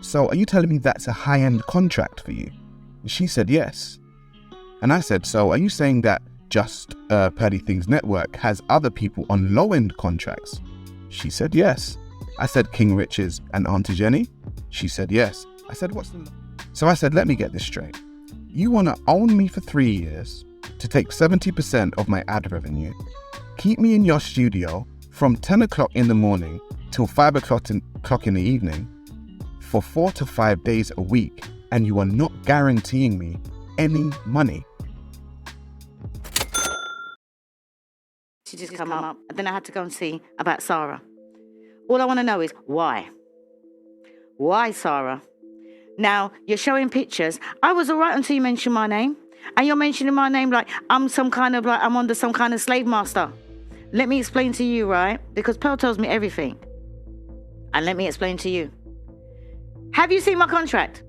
so are you telling me that's a high-end contract for you? She said, yes. And I said, so are you saying that Just Pearly Things Network has other people on low-end contracts? She said, yes. I said, King Rich's and Aunty Jenny? She said, yes. I said, So I said, let me get this straight. You want to own me for 3 years to take 70% of my ad revenue, keep me in your studio from 10 o'clock in the morning till 5 o'clock in the evening for 4 to 5 days a week, and you are not guaranteeing me any money. She just come up, and then I had to go and see about Sarah. All I want to know is why? Why, Sarah? Now, you're showing pictures. I was all right until you mentioned my name. And you're mentioning my name like I'm I'm under some kind of slave master. Let me explain to you, right? Because Pearl tells me everything. And let me explain to you. Have you seen my contract?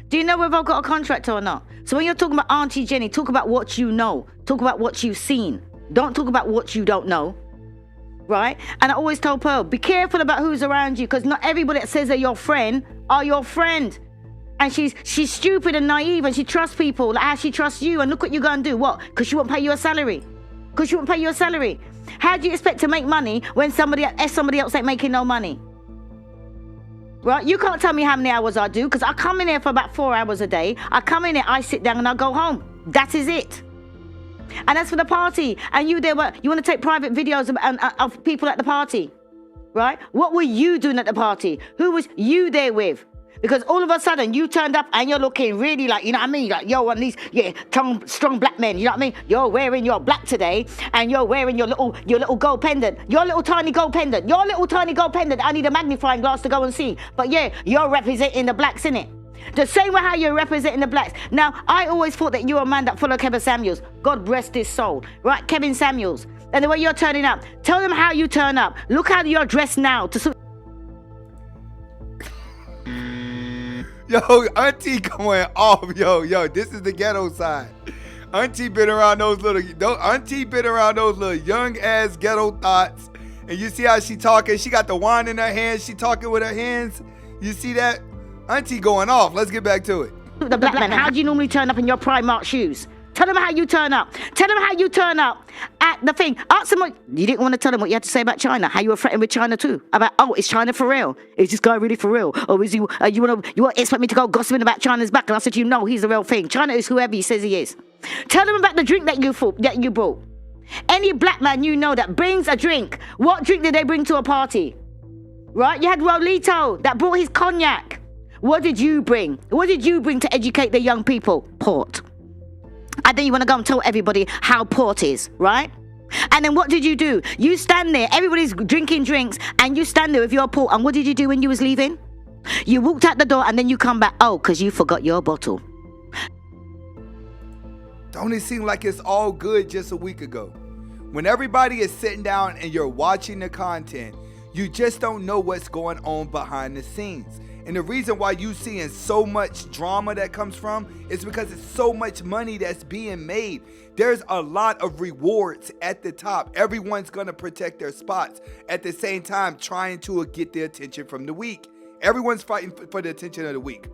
Do you know whether I've got a contract or not? So when you're talking about Aunty Jenny, talk about what you know. Talk about what you've seen. Don't talk about what you don't know. Right? And I always tell Pearl, be careful about who's around you, because not everybody that says they're your friend are your friend. And she's stupid and naive, and she trusts people like how she trusts you. And look what you're going to do. What? Because she won't pay you a salary. Because she won't pay you a salary. How do you expect to make money when somebody else ain't making no money? Right? You can't tell me how many hours I do, because I come in here for about 4 hours a day. I come in here, I sit down, and I go home. That is it. And that's for the party. And you want to take private videos of people at the party. Right? What were you doing at the party? Who was you there with? Because all of a sudden you turned up and you're looking really like, you know what I mean? Like, yo, one of these, strong black men, you know what I mean? You're wearing your black today and you're wearing your little gold pendant. Your little tiny gold pendant. Your little tiny gold pendant. I need a magnifying glass to go and see. But yeah, you're representing the blacks, innit? The same way how you're representing the blacks. Now, I always thought that you were a man that followed Kevin Samuels. God rest his soul. Right? Kevin Samuels. And the way you're turning up. Tell them how you turn up. Look how you're dressed now. Yo, Auntie going off. Yo, this is the ghetto side. Auntie been around those little young ass ghetto thoughts. And you see how she talking? She got the wine in her hands. She talking with her hands. You see that? Auntie going off. Let's get back to it. The black man, how do you normally turn up in your Primark shoes? Tell them how you turn up. Tell them how you turn up at the thing. Ask them what you didn't want to tell them what you had to say about China. How you were threatened with China too. About, is China for real? Is this guy really for real? Or is you want to expect me to go gossiping about China's back? And I said, no, he's the real thing. China is whoever he says he is. Tell them about the drink that you brought. Any black man you know that brings a drink. What drink did they bring to a party? Right? You had Rolito that brought his cognac. What did you bring? What did you bring to educate the young people? Port. And then you want to go and tell everybody how port is, right? And then what did you do? You stand there, everybody's drinking drinks, and you stand there with your port. And what did you do when you was leaving? You walked out the door and then you come back, because you forgot your bottle. Don't it seem like it's all good just a week ago? When everybody is sitting down and you're watching the content, you just don't know what's going on behind the scenes. And the reason why you seeing so much drama that comes from is because it's so much money that's being made. There's a lot of rewards at the top. Everyone's going to protect their spots. At the same time, trying to get the attention from the weak. Everyone's fighting for the attention of the weak.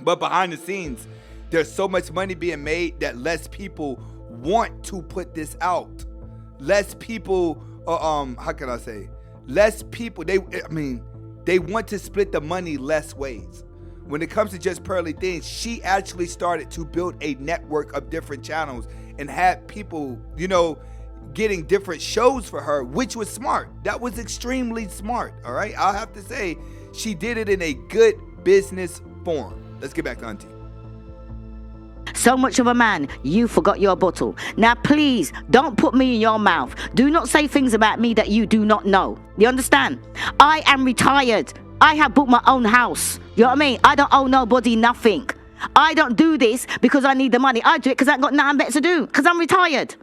But behind the scenes, there's so much money being made that less people want to put this out. Less people, less people, they want to split the money less ways. When it comes to Just Pearly Things, she actually started to build a network of different channels and had people, getting different shows for her, which was smart. That was extremely smart, all right? I'll have to say, she did it in a good business form. Let's get back to Auntie. So much of a man, you forgot your bottle. Now, please, don't put me in your mouth. Do not say things about me that you do not know. You understand? I am retired. I have bought my own house. You know what I mean? I don't owe nobody nothing. I don't do this because I need the money. I do it because I ain't got nothing better to do, because I'm retired.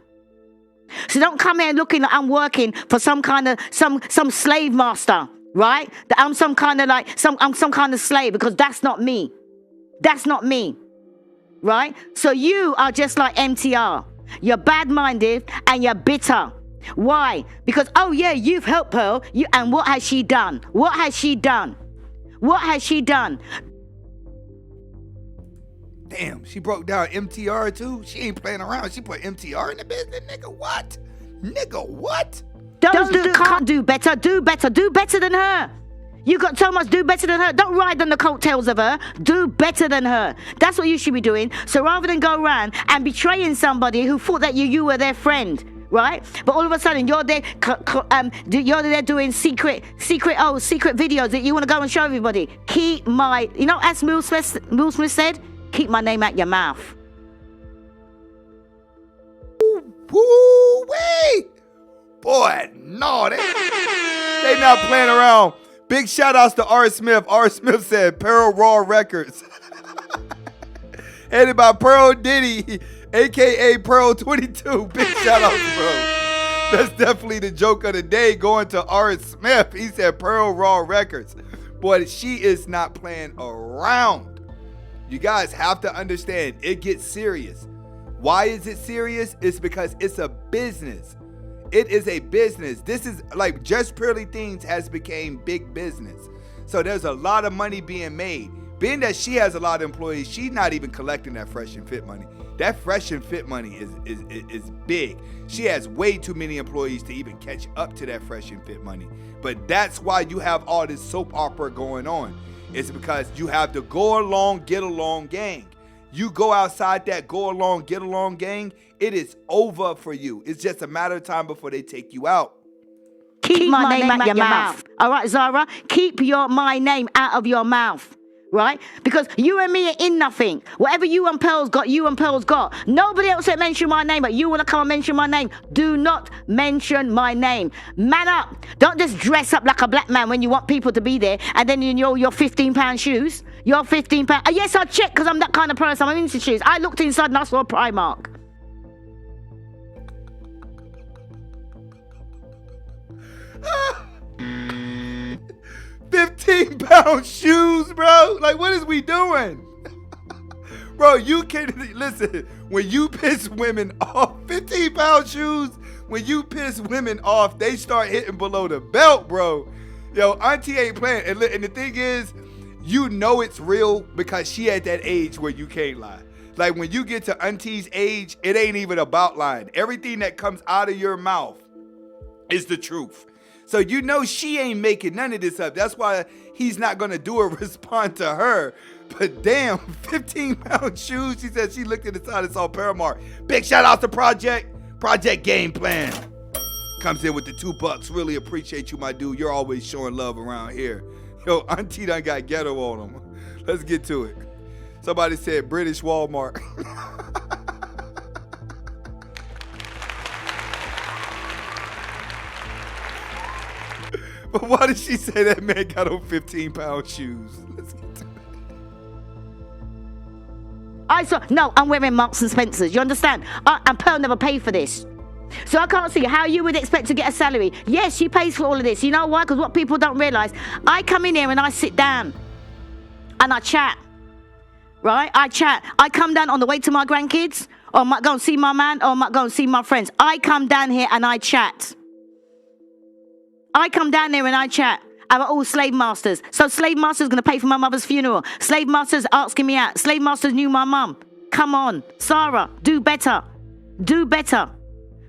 So don't come here looking like I'm working for some kind of, some slave master, right? That I'm some kind of I'm some kind of slave, because that's not me. That's not me. Right? So you are just like MTR. You're bad-minded and you're bitter. Why? Because, you've helped her. And what has she done? What has she done? What has she done? Damn, she broke down MTR too. She ain't playing around. She put MTR in the business, nigga. What? Nigga, what? Those dudes can't do better. Do better. Do better than her. You got so much do better than her. Don't ride on the coattails of her. Do better than her. That's what you should be doing. So rather than go around and betraying somebody who thought that you were their friend, right? But all of a sudden you're there doing secret videos that you want to go and show everybody. Keep my, as Will Smith said, keep my name out your mouth. Woo-wee! Boy, no, they not playing around. Big shout outs to R. Smith. R. Smith said Pearl Raw Records. Headed by Pearl Diddy, aka Pearl 22. Big shout outs, bro. That's definitely the joke of the day, going to R. Smith. He said Pearl Raw Records. Boy, she is not playing around. You guys have to understand, it gets serious. Why is it serious? It's because it's a business. It is a business. This is like Just Purely Things has become big business. So there's a lot of money being made. Being that she has a lot of employees, she's not even collecting that Fresh and Fit money. That Fresh and Fit money is big. She has way too many employees to even catch up to that Fresh and Fit money. But that's why you have all this soap opera going on. It's because you have the go along, get along gang. You go outside that go along, get along gang, it is over for you. It's just a matter of time before they take you out. Keep my name out your mouth. All right, Zara? Keep my name out of your mouth. Right? Because you and me are in nothing. Whatever you and Pearl's got. Nobody else will mention my name, but you want to come and mention my name. Do not mention my name. Man up. Don't just dress up like a black man when you want people to be there, and then in your £15 shoes. Your £15. Yes, I checked because I'm that kind of person. I'm into shoes. I looked inside and I saw a Primark. £15 shoes, bro. Like, what is we doing? Bro, you can't listen. When you piss women off, £15 shoes. When you piss women off, they start hitting below the belt, bro. Yo, Auntie ain't playing. And the thing is, you know it's real because she at that age where you can't lie. Like, when you get to Auntie's age, it ain't even about lying. Everything that comes out of your mouth is the truth. So you know she ain't making none of this up. That's why he's not going to do a respond to her. But damn, £15 shoes. She said she looked at the side and saw Paramount. Big shout out to Project Game Plan. Comes in with the $2. Really appreciate you, my dude. You're always showing love around here. Yo, Auntie done got ghetto on him. Let's get to it. Somebody said British Walmart. But why did she say that man got on £15 shoes? Let's get to it. I'm wearing Marks and Spencer's. You understand? And Pearl never paid for this. So I can't see how you would expect to get a salary. Yes, she pays for all of this. You know why? Because what people don't realize, I come in here and I sit down and I chat. Right? I chat. I come down on the way to my grandkids, or I might go and see my man, or I might go and see my friends. I come down here and I chat. I come down there and I chat. I'm all slave masters. So slave masters going to pay for my mother's funeral. Slave masters asking me out. Slave masters knew my mum. Come on, Sarah, do better. Do better.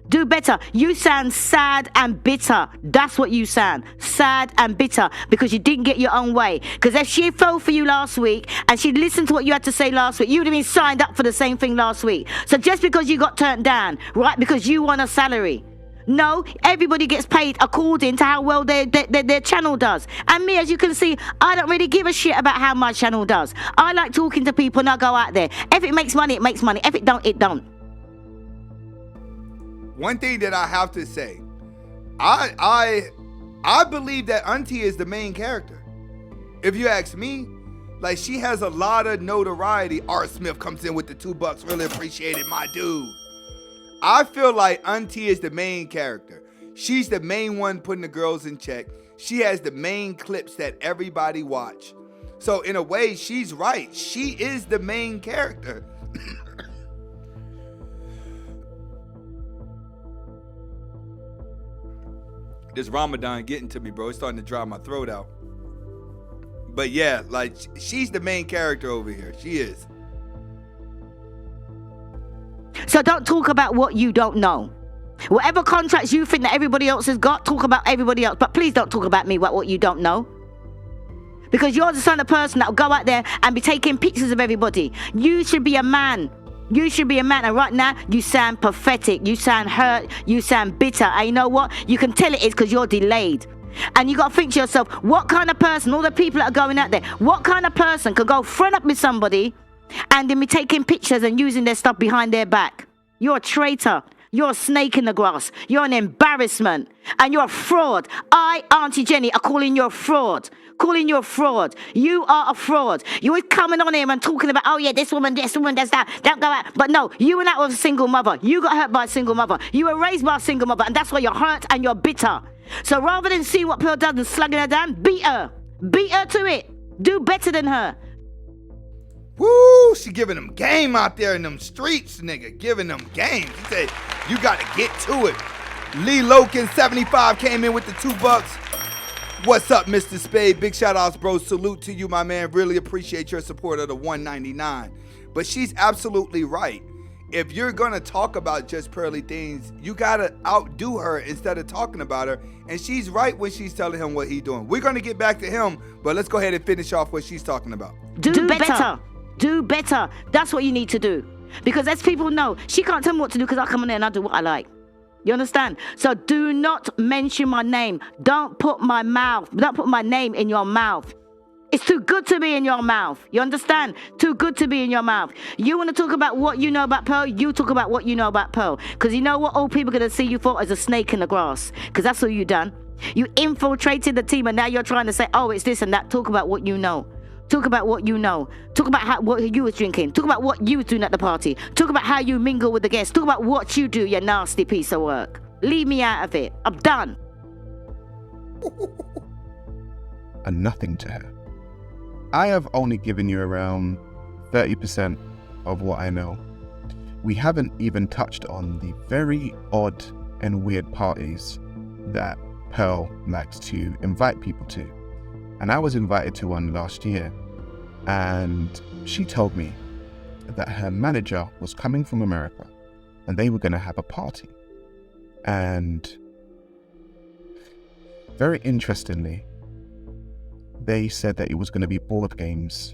Do better. You sound sad and bitter. That's what you sound. Sad and bitter because you didn't get your own way. Because if she fell for you last week and she'd listened to what you had to say last week, you'd have been signed up for the same thing last week. So just because you got turned down, right, because you want a salary. No, everybody gets paid according to how well their channel does. And me, as you can see, I don't really give a shit about how my channel does. I like talking to people and I go out there. If it makes money, it makes money. If it don't, it don't. One thing that I have to say, I believe that Auntie is the main character. If you ask me, like, she has a lot of notoriety. R. Smith comes in with the $2. Really appreciate it, my dude. I feel like Auntie is the main character. She's the main one putting the girls in check. She has the main clips that everybody watch. So in a way, she's right. She is the main character. This Ramadan getting to me, bro. It's starting to dry my throat out. But yeah, like she's the main character over here. She is. So don't talk about what you don't know. Whatever contracts you think that everybody else has got, talk about everybody else. But please don't talk about me about what you don't know. Because you're the kind of person that will go out there and be taking pictures of everybody. You should be a man. You should be a man. And right now, you sound pathetic. You sound hurt. You sound bitter. And you know what? You can tell it is because you're delayed. And you got to think to yourself, what kind of person, all the people that are going out there, what kind of person could go front up with somebody and then be taking pictures and using their stuff behind their back? You're a traitor. You're a snake in the grass. You're an embarrassment. And you're a fraud. I, Aunty Jenny, are calling you a fraud. Calling you a fraud. You are a fraud. You're coming on here and talking about, oh yeah, this woman, does that. Don't go out. But no, you went out with a single mother. You got hurt by a single mother. You were raised by a single mother. And that's why you're hurt and you're bitter. So rather than see what Pearl does and slugging her down, beat her. Beat her to it. Do better than her. Woo, she giving them game out there in them streets, nigga. Giving them game. She said, you got to get to it. Lee Loken, 75, came in with the $2. What's up, Mr. Spade? Big shout outs, bro. Salute to you, my man. Really appreciate your support of the 199. But she's absolutely right. If you're going to talk about just pearly things, you got to outdo her instead of talking about her. And she's right when she's telling him what he's doing. We're going to get back to him, but let's go ahead and finish off what she's talking about. Do better. Do better. That's what you need to do. Because as people know, she can't tell me what to do because I come in there and I do what I like. You understand? So do not mention my name. Don't put my name in your mouth. It's too good to be in your mouth. You understand? Too good to be in your mouth. You want to talk about what you know about Pearl? You talk about what you know about Pearl. Because you know what all people are going to see you for as a snake in the grass. Because that's what you done. You infiltrated the team and now you're trying to say, oh, it's this and that. Talk about what you know. Talk about what you know. Talk about what you was drinking. Talk about what you was doing at the party. Talk about how you mingle with the guests. Talk about what you do, you nasty piece of work. Leave me out of it. I'm done. And nothing to her. I have only given you around 30% of what I know. We haven't even touched on the very odd and weird parties that Pearl likes to invite people to. And I was invited to one last year, and she told me that her manager was coming from America and they were going to have a party. And very interestingly, they said that it was going to be board games.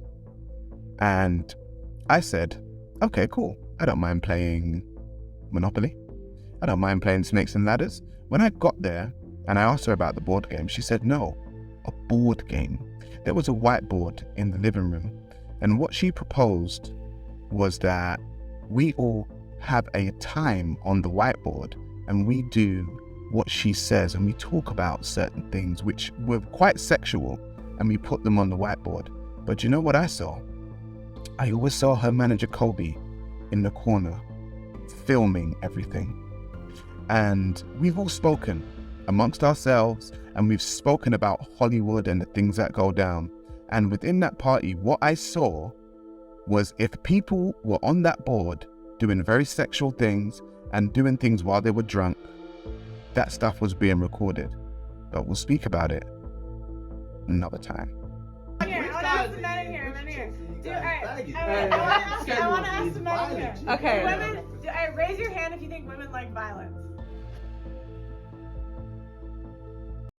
And I said, okay, cool. I don't mind playing Monopoly. I don't mind playing Snakes and Ladders. When I got there and I asked her about the board game, she said, no, a board game. There was a whiteboard in the living room. And what she proposed was that we all have a time on the whiteboard and we do what she says and we talk about certain things which were quite sexual and we put them on the whiteboard. But you know what I saw? I always saw her manager Kobe in the corner filming everything. And we've all spoken amongst ourselves and we've spoken about Hollywood and the things that go down. And within that party, what I saw was if people were on that board doing very sexual things and doing things while they were drunk, that stuff was being recorded. But we'll speak about it another time. Here, I want to ask the men in here. I want to ask the men in here. Okay. Women, raise your hand if you think women like violence.